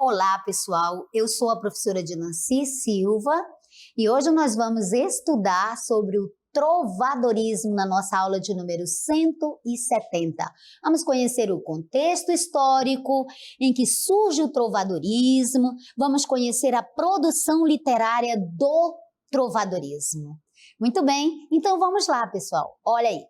Olá, pessoal. Eu sou a professora Dinanci Silva e hoje nós vamos estudar sobre o trovadorismo na nossa aula de número 170. Vamos conhecer o contexto histórico em que surge o trovadorismo, vamos conhecer a produção literária do trovadorismo. Muito bem, então vamos lá, pessoal. Olha aí.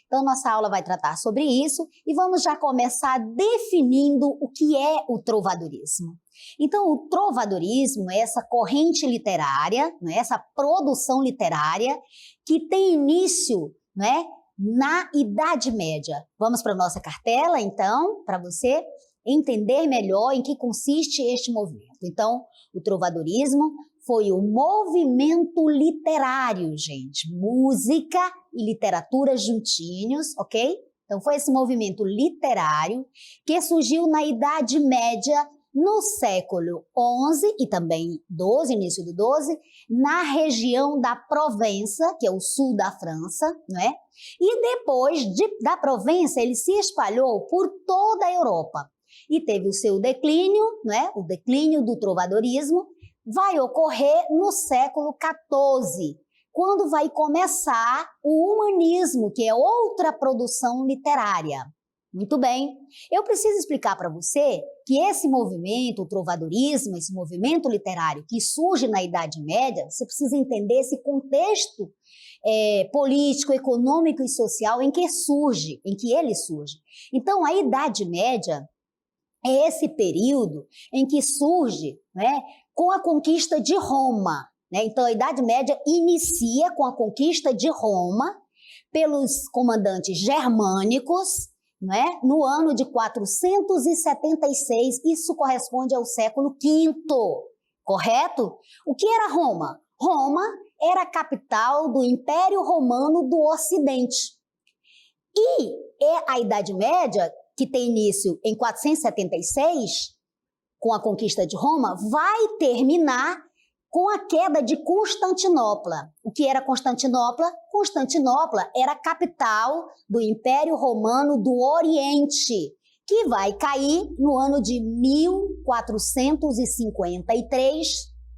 Então, nossa aula vai tratar sobre isso e vamos já começar definindo o que é o trovadorismo. Então, o trovadorismo é essa corrente literária, né, essa produção literária que tem início, né, na Idade Média. Vamos para a nossa cartela, então, para você entender melhor em que consiste este movimento. Então, o trovadorismo foi o movimento literário, gente, música e literatura juntinhos, ok? Então foi esse movimento literário que surgiu na Idade Média, no século XI e também XII, início do XII, na região da Provença, que é o sul da França, não é? E depois da Provença ele se espalhou por toda a Europa e teve o seu declínio, não é? O declínio do trovadorismo vai ocorrer no século XIV, quando vai começar o humanismo, que é outra produção literária. Muito bem, eu preciso explicar para você que esse movimento, o trovadorismo, esse movimento literário que surge na Idade Média, você precisa entender esse contexto político, econômico e social em que ele surge. Então, a Idade Média é esse período em que surge, né, com a conquista de Roma, né? Então, a Idade Média inicia com a conquista de Roma pelos comandantes germânicos, né? No ano de 476, isso corresponde ao século V, correto? O que era Roma? Roma era a capital do Império Romano do Ocidente. E é a Idade Média, que tem início em 476, com a conquista de Roma, vai terminar com a queda de Constantinopla. O que era Constantinopla? Constantinopla era a capital do Império Romano do Oriente, que vai cair no ano de 1453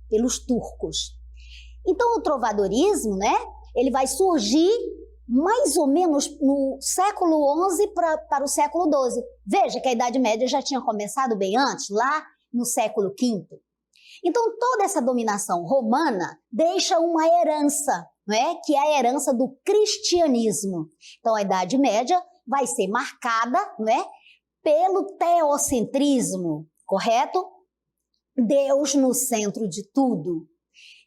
pelos turcos. Então, o trovadorismo, né, ele vai surgir mais ou menos no século XI para o século XII. Veja que a Idade Média já tinha começado bem antes, lá no século V. Então, toda essa dominação romana deixa uma herança, não é? Que é a herança do cristianismo. Então, a Idade Média vai ser marcada, não é? Pelo teocentrismo, correto? Deus no centro de tudo.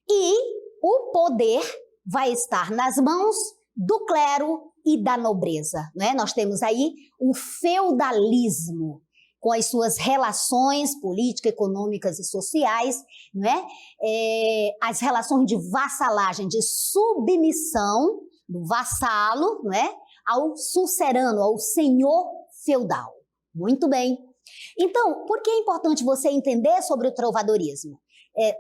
E o poder vai estar nas mãos do clero e da nobreza, né? Nós temos aí o feudalismo, com as suas relações políticas, econômicas e sociais, né? As relações de vassalagem, de submissão do vassalo, né? Ao sucerano, ao senhor feudal. Muito bem. Então, por que é importante você entender sobre o trovadorismo?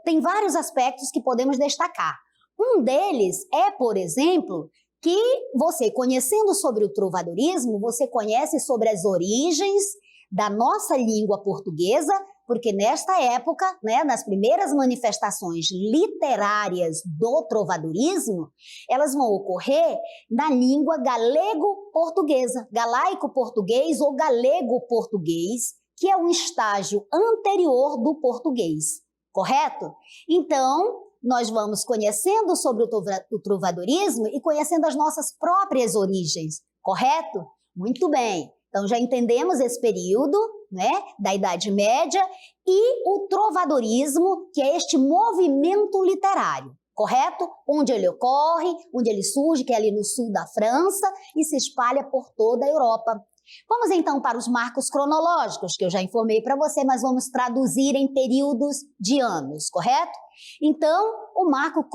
Tem vários aspectos que podemos destacar. Um deles é, por exemplo, que você, conhecendo sobre o trovadorismo, você conhece sobre as origens da nossa língua portuguesa, porque nesta época, né, nas primeiras manifestações literárias do trovadorismo, elas vão ocorrer na língua galego-portuguesa, galaico-português ou galego-português, que é um estágio anterior do português, correto? Então, nós vamos conhecendo sobre o trovadorismo e conhecendo as nossas próprias origens, correto? Muito bem. Então, já entendemos esse período, né, da Idade Média e o trovadorismo, que é este movimento literário, correto? Onde ele ocorre, onde ele surge, que é ali no sul da França e se espalha por toda a Europa. Vamos então para os marcos cronológicos, que eu já informei para você, mas vamos traduzir em períodos de anos, correto? Então, os marcos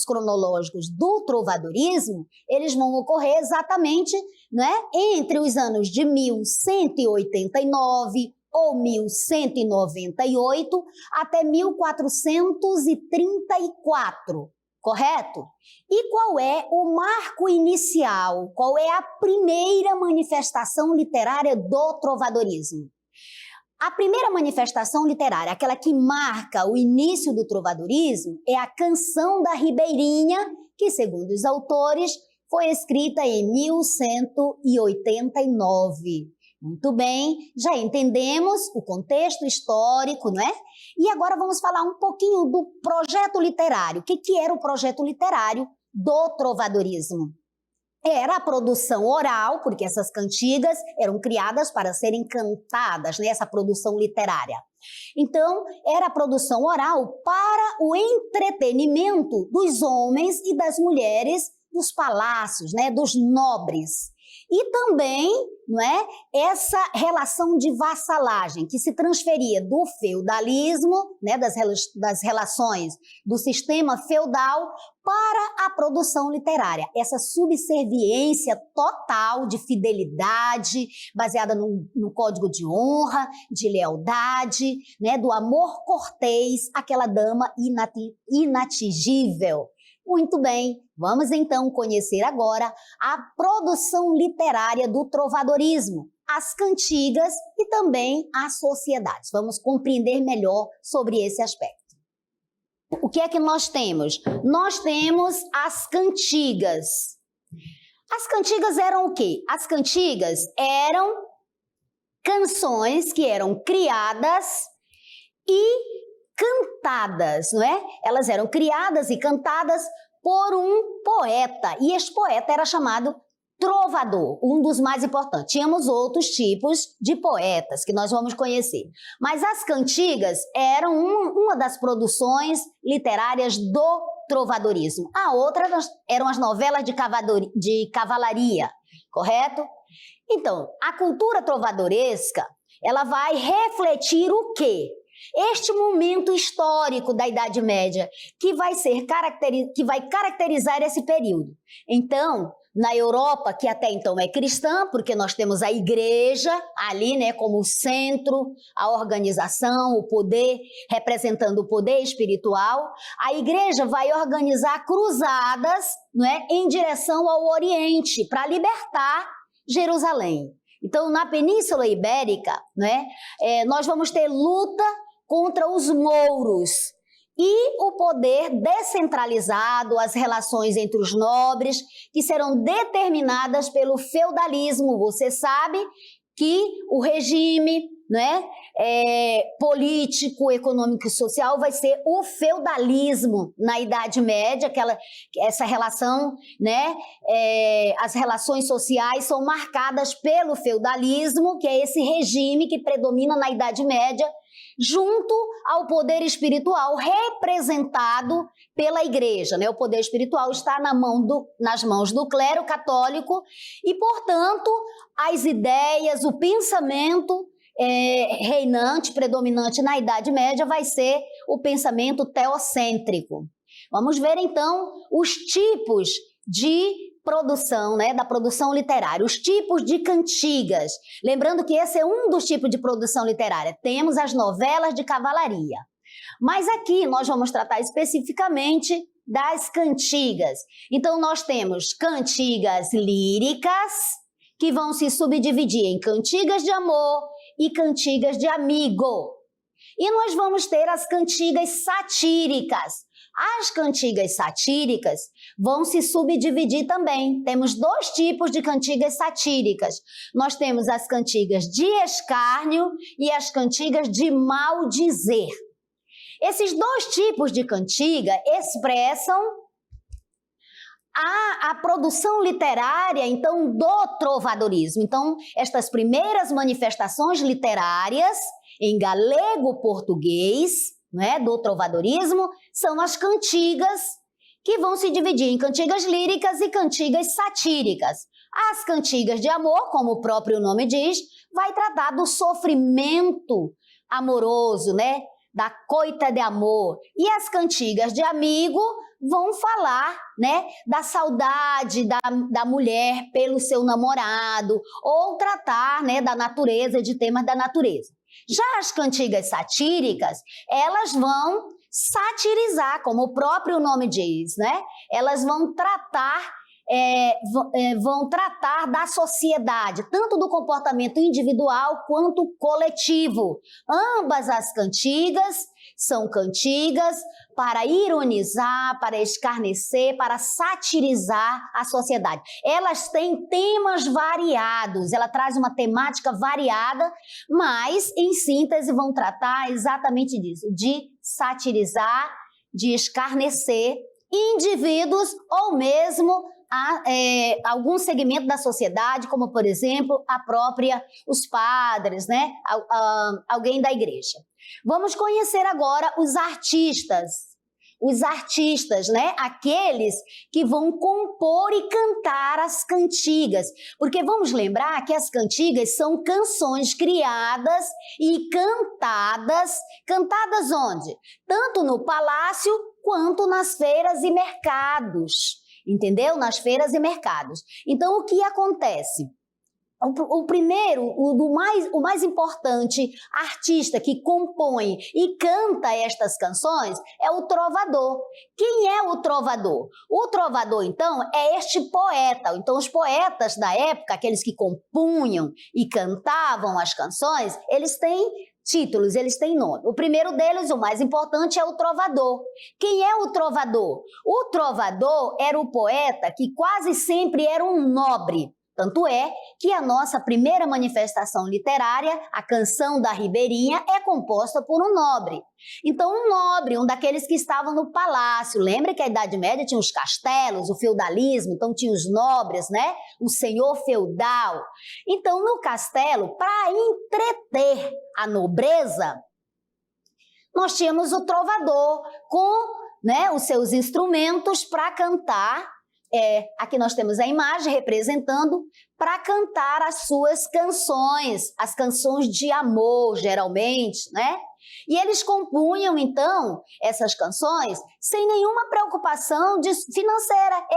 cronológicos do trovadorismo, eles vão ocorrer exatamente, né, entre os anos de 1189 ou 1198 até 1434. Correto? E qual é o marco inicial? Qual é a primeira manifestação literária do trovadorismo? A primeira manifestação literária, aquela que marca o início do trovadorismo, é a Canção da Ribeirinha, que, segundo os autores, foi escrita em 1189. Muito bem, já entendemos o contexto histórico, não é? E agora vamos falar um pouquinho do projeto literário. O que era o projeto literário do trovadorismo? Era a produção oral, porque essas cantigas eram criadas para serem cantadas, né? Essa produção literária. Então, era a produção oral para o entretenimento dos homens e das mulheres dos palácios, né? Dos nobres. E também, não é, essa relação de vassalagem que se transferia do feudalismo, né, das relações do sistema feudal para a produção literária. Essa subserviência total de fidelidade, baseada no código de honra, de lealdade, né, do amor cortês àquela dama inatingível. Muito bem, vamos então conhecer agora a produção literária do trovadorismo, as cantigas e também as sociedades. Vamos compreender melhor sobre esse aspecto. O que é que nós temos? Nós temos as cantigas. As cantigas eram o quê? As cantigas eram canções que eram criadas e cantadas, não é? Elas eram criadas e cantadas por um poeta, e este poeta era chamado trovador, um dos mais importantes. Tínhamos outros tipos de poetas que nós vamos conhecer, mas as cantigas eram uma das produções literárias do trovadorismo. A outra eram as novelas de cavalaria, correto? Então, a cultura trovadoresca, ela vai refletir o quê? Este momento histórico da Idade Média, que vai caracterizar esse período. Então, na Europa, que até então é cristã, porque nós temos a igreja ali, né, como o centro, a organização, o poder, representando o poder espiritual, a igreja vai organizar cruzadas, não é, em direção ao Oriente, para libertar Jerusalém. Então, na Península Ibérica, né, nós vamos ter luta contra os mouros e o poder descentralizado, as relações entre os nobres, que serão determinadas pelo feudalismo. Você sabe que o regime, né, político, econômico e social vai ser o feudalismo na Idade Média, essa relação, né, as relações sociais são marcadas pelo feudalismo, que é esse regime que predomina na Idade Média, junto ao poder espiritual representado pela igreja, né? O poder espiritual está nas mãos do clero católico e, portanto, as ideias, o pensamento reinante, predominante na Idade Média vai ser o pensamento teocêntrico. Vamos ver, então, os tipos de produção, né, da produção literária, os tipos de cantigas. Lembrando que esse é um dos tipos de produção literária. Temos as novelas de cavalaria. Mas aqui nós vamos tratar especificamente das cantigas. Então nós temos cantigas líricas, que vão se subdividir em cantigas de amor e cantigas de amigo. E nós vamos ter as cantigas satíricas. As cantigas satíricas vão se subdividir também. Temos dois tipos de cantigas satíricas. Nós temos as cantigas de escárnio e as cantigas de maldizer. Esses dois tipos de cantiga expressam a produção literária, então, do trovadorismo. Então, estas primeiras manifestações literárias em galego-português, né, do trovadorismo, são as cantigas, que vão se dividir em cantigas líricas e cantigas satíricas. As cantigas de amor, como o próprio nome diz, vai tratar do sofrimento amoroso, né, da coita de amor. E as cantigas de amigo vão falar, né, da saudade da mulher pelo seu namorado, ou tratar, né, da natureza, de temas da natureza. Já as cantigas satíricas, elas vão satirizar, como o próprio nome diz, né? Elas vão tratar vão tratar da sociedade, tanto do comportamento individual quanto coletivo. Ambas as cantigas são cantigas para ironizar, para escarnecer, para satirizar a sociedade. Elas têm temas variados, ela traz uma temática variada, mas, em síntese, vão tratar exatamente disso, de satirizar, de escarnecer indivíduos ou mesmo algum segmento da sociedade, como, por exemplo, os padres, né? Alguém da igreja. Vamos conhecer agora os artistas. Os artistas, né? Aqueles que vão compor e cantar as cantigas. Porque vamos lembrar que as cantigas são canções criadas e cantadas. Cantadas onde? Tanto no palácio quanto nas feiras e mercados. Entendeu? Nas feiras e mercados. Então, o que acontece? O primeiro, o mais importante artista que compõe e canta estas canções é o trovador. Quem é o trovador? O trovador, então, é este poeta. Então, os poetas da época, aqueles que compunham e cantavam as canções, eles têm títulos, eles têm nome. O primeiro deles, o mais importante, é o trovador. Quem é o trovador? O trovador era o poeta que quase sempre era um nobre. Tanto é que a nossa primeira manifestação literária, a Canção da Ribeirinha, é composta por um nobre. Então, um nobre, um daqueles que estavam no palácio. Lembra que a Idade Média tinha os castelos, o feudalismo, então tinha os nobres, né? O senhor feudal. Então, no castelo, para entreter a nobreza, nós tínhamos o trovador com, né, os seus instrumentos para cantar. Aqui nós temos a imagem representando para cantar as suas canções, as canções de amor, geralmente, né? E eles compunham, então, essas canções sem nenhuma preocupação financeira.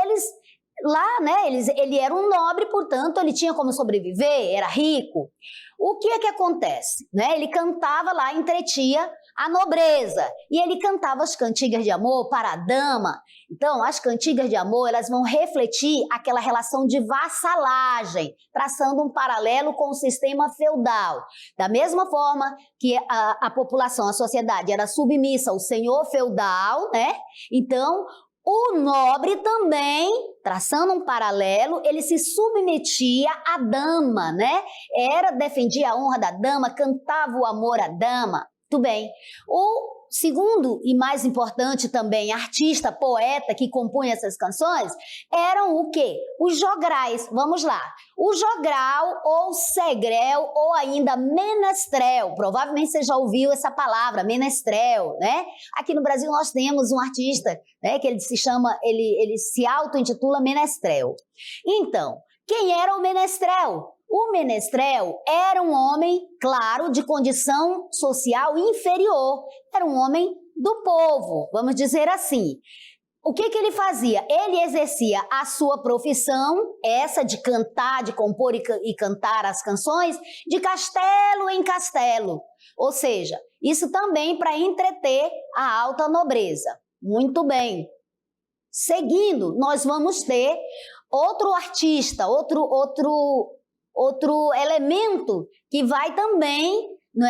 Ele era um nobre, portanto, ele tinha como sobreviver, era rico. O que é que acontece? Né? Ele cantava lá, entretia a nobreza, e ele cantava as cantigas de amor para a dama. Então, as cantigas de amor, elas vão refletir aquela relação de vassalagem, traçando um paralelo com o sistema feudal. Da mesma forma que a população, a sociedade era submissa ao senhor feudal, né? Então, o nobre também, traçando um paralelo, ele se submetia à dama, né? Defendia a honra da dama, cantava o amor à dama. Muito bem. O segundo e mais importante também artista, poeta que compunha essas canções eram o quê? Os jograis. Vamos lá. O jogral ou segrel ou ainda menestrel. Provavelmente você já ouviu essa palavra, menestrel, né? Aqui no Brasil nós temos um artista, né, que ele se auto-intitula menestrel. Então, quem era o menestrel? O menestrel era um homem, claro, de condição social inferior. Era um homem do povo, vamos dizer assim. O que ele fazia? Ele exercia a sua profissão, essa de cantar, de compor e cantar as canções, de castelo em castelo. Ou seja, isso também para entreter a alta nobreza. Muito bem. Seguindo, nós vamos ter outro artista, outro elemento que vai também, não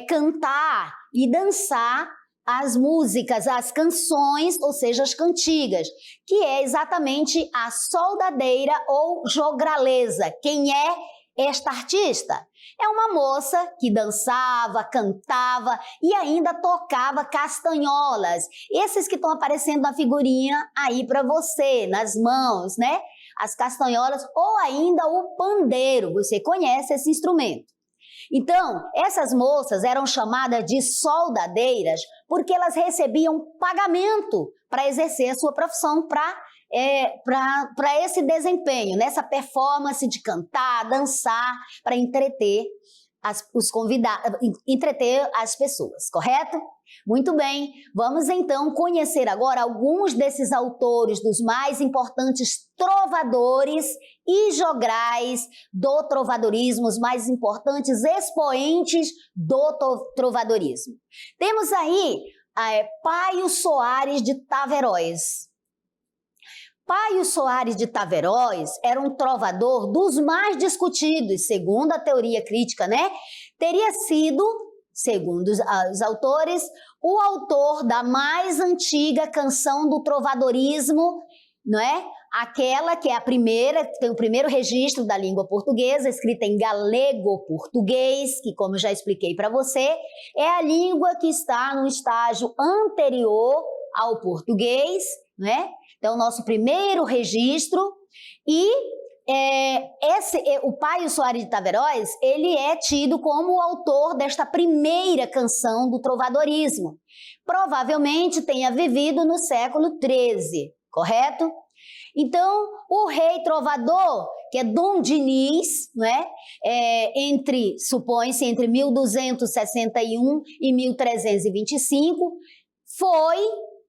cantar e dançar as músicas, as canções, ou seja, as cantigas, que é exatamente a soldadeira ou jograleza. Quem é esta artista? É uma moça que dançava, cantava e ainda tocava castanholas. Esses que estão aparecendo na figurinha aí para você, nas mãos, né? As castanholas ou ainda o pandeiro. Você conhece esse instrumento. Então, essas moças eram chamadas de soldadeiras porque elas recebiam pagamento para exercer a sua profissão, para esse desempenho, nessa performance de cantar, dançar, para entreter os convidados, entreter as pessoas, correto? Muito bem, vamos então conhecer agora alguns desses autores, dos mais importantes trovadores e jograis do trovadorismo, os mais importantes expoentes do trovadorismo. Temos aí Paio Soares de Taveróis. Paio Soares de Taveroz era um trovador dos mais discutidos, segundo a teoria crítica, né? Teria sido, segundo os autores, o autor da mais antiga canção do trovadorismo, não é? Aquela que é a primeira, tem o primeiro registro da língua portuguesa, escrita em galego-português, que, como já expliquei para você, é a língua que está no estágio anterior ao português, né? Então, nosso primeiro registro. E o Paio Soares de Taveroz, ele é tido como o autor desta primeira canção do trovadorismo. Provavelmente tenha vivido no século XIII, correto? Então, o rei trovador, que é Dom Diniz, né, supõe-se entre 1261 e 1325, foi,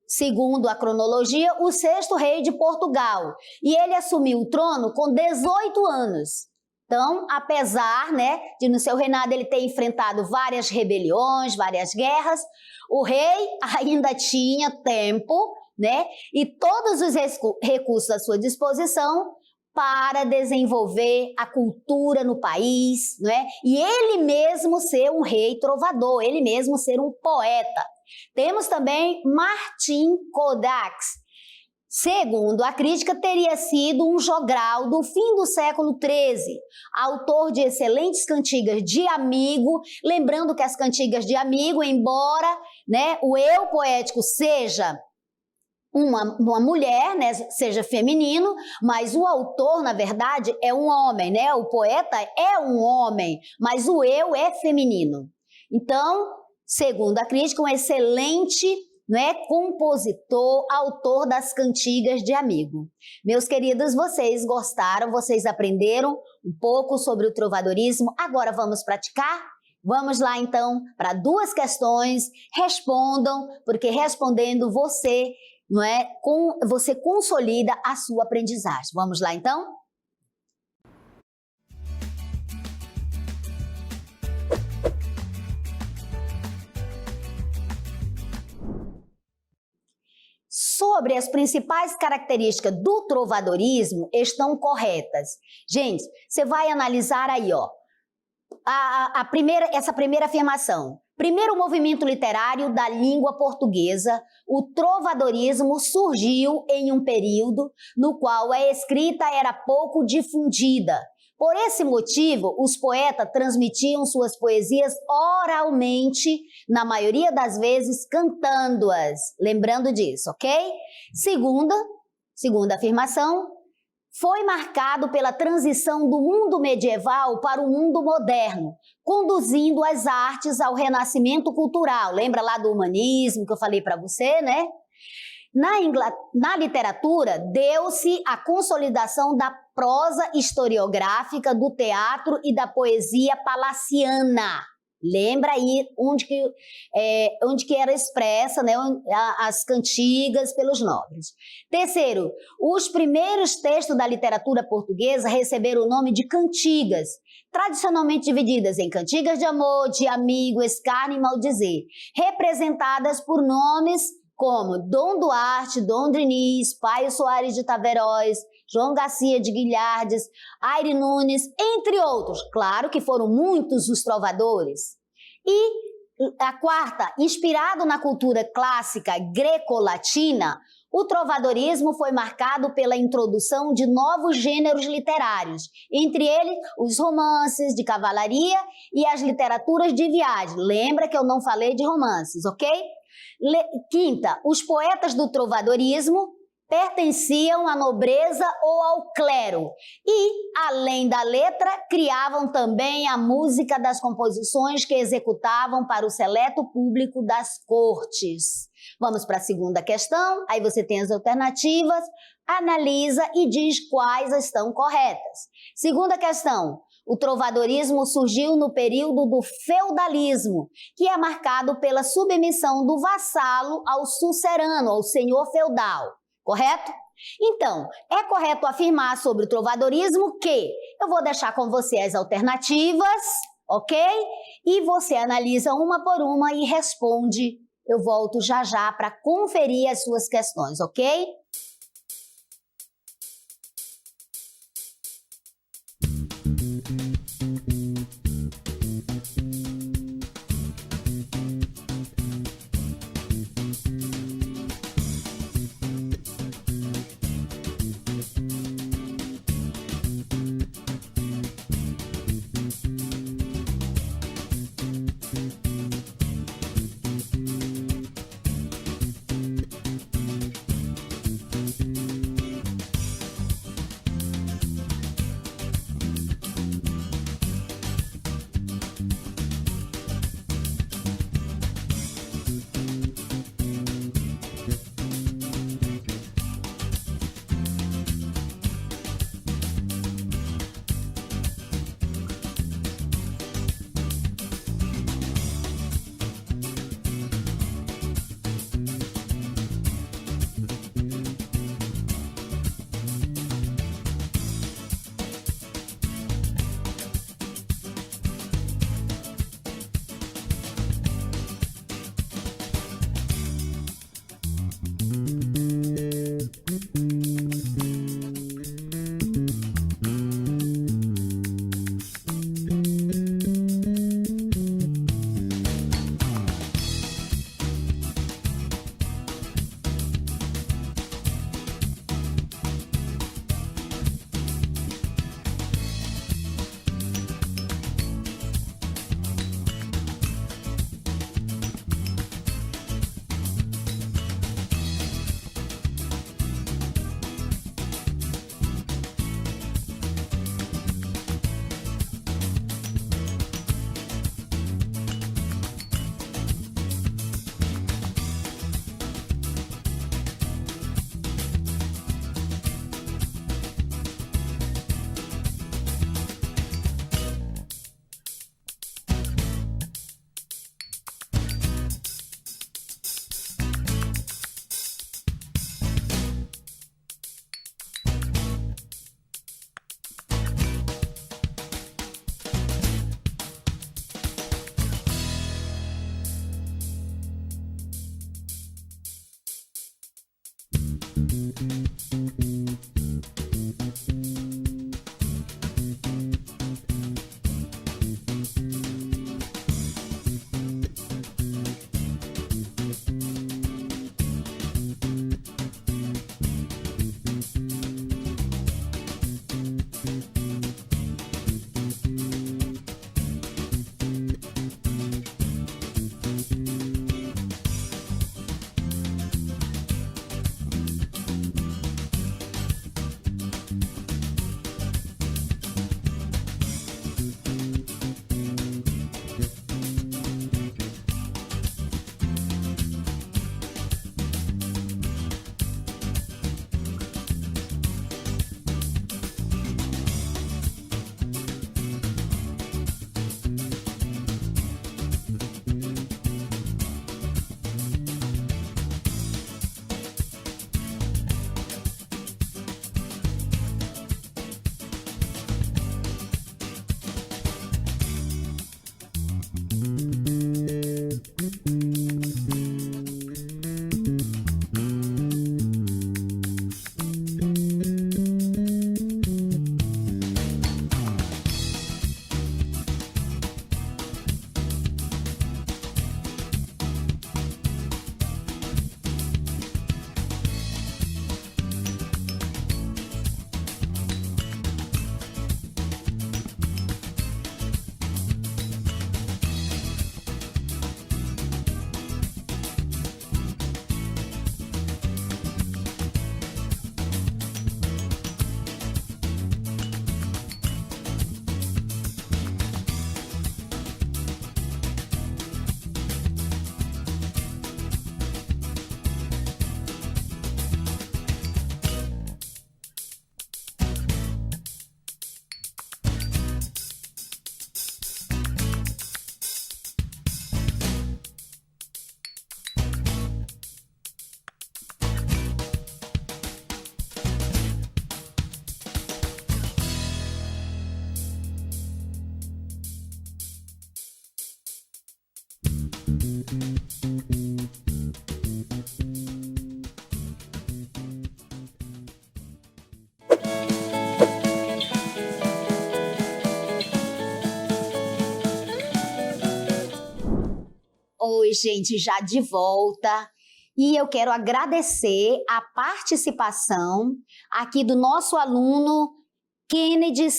segundo a cronologia, o sexto rei de Portugal. E ele assumiu o trono com 18 anos. Então, apesar, né, de no seu reinado ele ter enfrentado várias rebeliões, várias guerras, o rei ainda tinha tempo, né, e todos os recursos à sua disposição para desenvolver a cultura no país, né, e ele mesmo ser um rei trovador, ele mesmo ser um poeta. Temos também Martin Codax. Segundo a crítica, teria sido um jogral do fim do século XIII, autor de excelentes cantigas de amigo, lembrando que as cantigas de amigo, embora, né, o eu poético seja uma mulher, né, seja feminino, mas o autor, na verdade, é um homem, né? O poeta é um homem, mas o eu é feminino. Então, segundo a crítica, um excelente, né, compositor, autor das cantigas de amigo. Meus queridos, vocês gostaram, vocês aprenderam um pouco sobre o trovadorismo, agora vamos praticar? Vamos lá então para 2 questões, respondam, porque respondendo você, não é, você consolida a sua aprendizagem. Vamos lá então? Sobre as principais características do trovadorismo estão corretas. Gente, você vai analisar aí, ó, essa primeira afirmação. Primeiro movimento literário da língua portuguesa, o trovadorismo surgiu em um período no qual a escrita era pouco difundida. Por esse motivo, os poetas transmitiam suas poesias oralmente, na maioria das vezes cantando-as. Lembrando disso, ok? Segunda afirmação, foi marcado pela transição do mundo medieval para o mundo moderno, conduzindo as artes ao renascimento cultural. Lembra lá do humanismo que eu falei para você, né? Na literatura, deu-se a consolidação da prosa historiográfica, do teatro e da poesia palaciana. Lembra aí onde que era expressa, né, as cantigas pelos nobres. Terceiro, os primeiros textos da literatura portuguesa receberam o nome de cantigas, tradicionalmente divididas em cantigas de amor, de amigo, escárnio e maldizer, representadas por nomes como Dom Duarte, Dom Diniz, Paio Soares de Taveroz, João Garcia de Guilhardes, Aire Nunes, entre outros. Claro que foram muitos os trovadores. E a quarta, inspirado na cultura clássica greco-latina, o trovadorismo foi marcado pela introdução de novos gêneros literários, entre eles os romances de cavalaria e as literaturas de viagem. Lembra que eu não falei de romances, ok? Quinta, os poetas do trovadorismo pertenciam à nobreza ou ao clero e, além da letra, criavam também a música das composições que executavam para o seleto público das cortes. Vamos para a segunda questão, aí você tem as alternativas, analisa e diz quais estão corretas. Segunda questão, o trovadorismo surgiu no período do feudalismo, que é marcado pela submissão do vassalo ao sucerano, ao senhor feudal. Correto? Então, é correto afirmar sobre o trovadorismo que eu vou deixar com você as alternativas, ok? E você analisa uma por uma e responde. Eu volto já já para conferir as suas questões, ok? Oi, gente, já de volta. E eu quero agradecer a participação aqui do nosso aluno Kennedy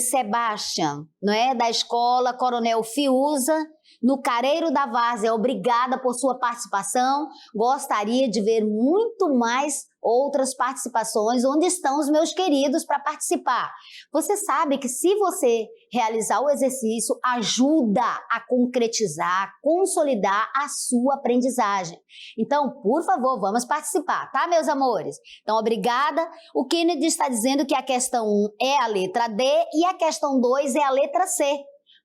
Sebastian, não é? Da Escola Coronel Fiuza, no Careiro da Várzea. Obrigada por sua participação. Gostaria de ver muito mais outras participações. Onde estão os meus queridos para participar? Você sabe que se você realizar o exercício, ajuda a concretizar, consolidar a sua aprendizagem. Então, por favor, vamos participar, tá, meus amores? Então, obrigada. O Kennedy está dizendo que a questão 1 é a letra D e a questão 2 é a letra C.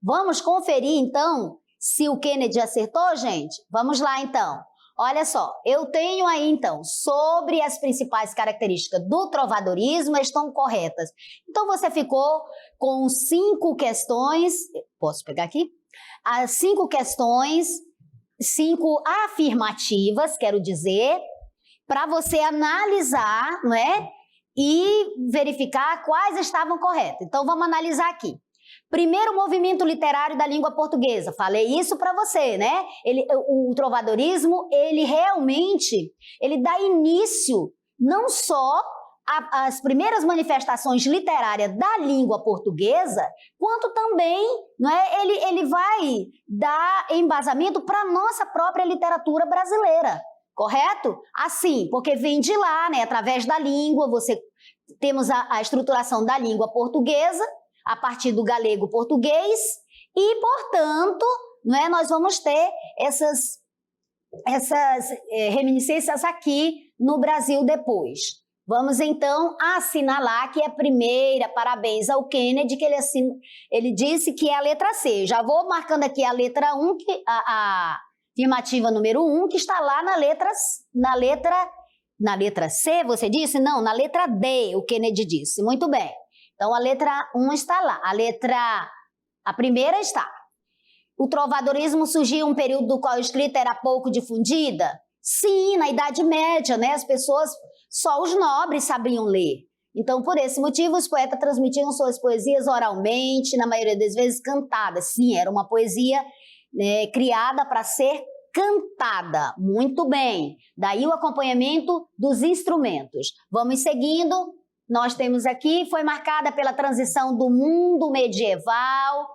Vamos conferir, então, se o Kennedy acertou, gente? Vamos lá, então. Olha só, eu tenho aí, então, sobre as principais características do trovadorismo, estão corretas. Então, você ficou com 5 questões, posso pegar aqui? As 5 questões, 5 afirmativas, quero dizer, para você analisar, não é? E verificar quais estavam corretas. Então, vamos analisar aqui. Primeiro movimento literário da língua portuguesa. Falei isso para você, né? O trovadorismo, ele realmente, ele dá início não só às primeiras manifestações literárias da língua portuguesa, quanto também, não é? Ele vai dar embasamento para a nossa própria literatura brasileira, correto? Assim, porque vem de lá, né? Através da língua, temos a estruturação da língua portuguesa, a partir do galego-português e, portanto, né, nós vamos ter essas reminiscências aqui no Brasil depois. Vamos, então, assinalar que é a primeira, parabéns ao Kennedy, que ele disse que é a letra C. Já vou marcando aqui a letra 1, a afirmativa número 1, que está lá na letra C, você disse? Não, na letra D, o Kennedy disse. Muito bem. Então, a letra 1 está lá. A primeira está. O trovadorismo surgiu em um período do qual a escrita era pouco difundida? Sim, na Idade Média, né? As pessoas, só os nobres sabiam ler. Então, por esse motivo, os poetas transmitiam suas poesias oralmente, na maioria das vezes cantadas. Sim, era uma poesia, né, criada para ser cantada. Muito bem. Daí o acompanhamento dos instrumentos. Vamos seguindo. Nós temos aqui, foi marcada pela transição do mundo medieval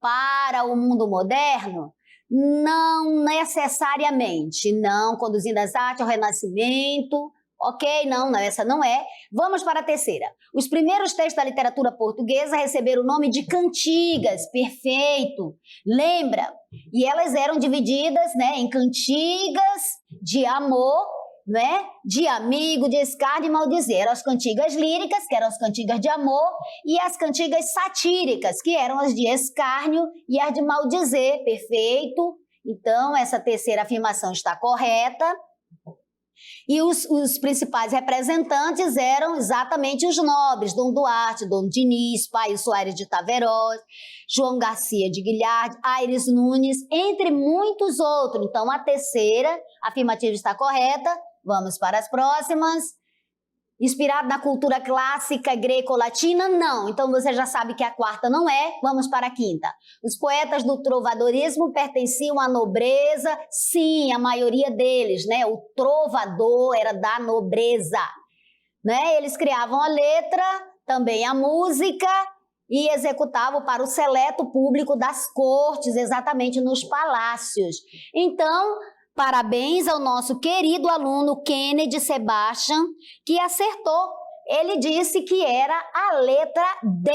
para o mundo moderno? Não necessariamente, não, conduzindo as artes ao Renascimento, ok, não, essa não é. Vamos para a terceira. Os primeiros textos da literatura portuguesa receberam o nome de cantigas, perfeito, lembra? E elas eram divididas, né, em cantigas de amor, né? De amigo, de escárnio e maldizer. Eram as cantigas líricas, que eram as cantigas de amor, e as cantigas satíricas, que eram as de escárnio e as de maldizer. Perfeito. Então, essa terceira afirmação está correta. E os principais representantes eram exatamente os nobres, Dom Duarte, Dom Diniz, Paio Soares de Taveroz, João Garcia de Guilhard, Aires Nunes, entre muitos outros. Então, a terceira afirmativa está correta. Vamos para as próximas. Inspirado na cultura clássica greco-latina? Não. Então, você já sabe que a quarta não é. Vamos para a quinta. Os poetas do trovadorismo pertenciam à nobreza? Sim, a maioria deles, né? O trovador era da nobreza, né? Eles criavam a letra, também a música e executavam para o seleto público das cortes, exatamente nos palácios. Então, parabéns ao nosso querido aluno Kennedy Sebastian, que acertou. Ele disse que era a letra D.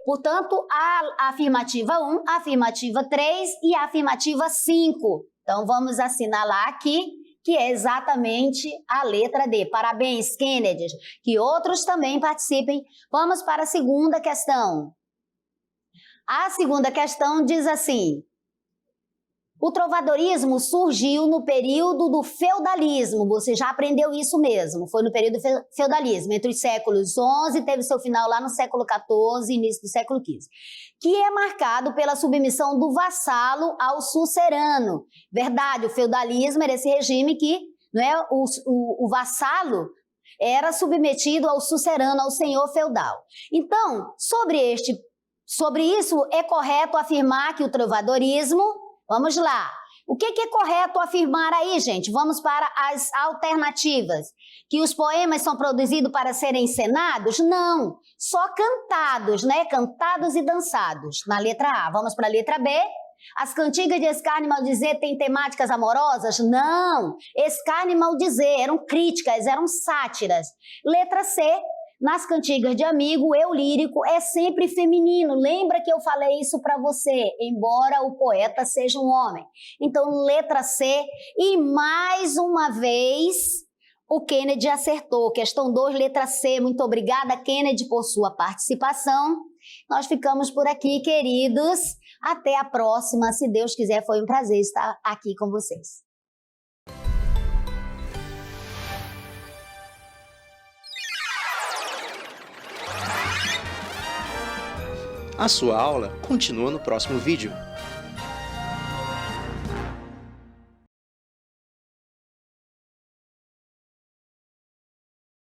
Portanto, a afirmativa 1, a afirmativa 3 e a afirmativa 5. Então, vamos assinalar aqui que é exatamente a letra D. Parabéns, Kennedy. Que outros também participem. Vamos para a segunda questão. A segunda questão diz assim: O trovadorismo surgiu no período do feudalismo, você já aprendeu isso mesmo, foi no período do feudalismo, entre os séculos XI, teve seu final lá no século XIV, início do século XV, que é marcado pela submissão do vassalo ao sucerano. Verdade, o feudalismo era esse regime que, não é, o vassalo era submetido ao sucerano, ao senhor feudal. Então, sobre isso, é correto afirmar que o trovadorismo, vamos lá, o que é correto afirmar aí, gente? Vamos para as alternativas. Que os poemas são produzidos para serem encenados? Não, só cantados, né? Cantados e dançados, na letra A. Vamos para a letra B. As cantigas de escárnio e maldizer têm temáticas amorosas? Não, escárnio e maldizer eram críticas, eram sátiras. Letra C, nas cantigas de amigo, o eu lírico é sempre feminino. Lembra que eu falei isso para você, embora o poeta seja um homem. Então, letra C, e mais uma vez, o Kennedy acertou. Questão 2, letra C. Muito obrigada, Kennedy, por sua participação. Nós ficamos por aqui, queridos. Até a próxima, se Deus quiser. Foi um prazer estar aqui com vocês. A sua aula continua no próximo vídeo.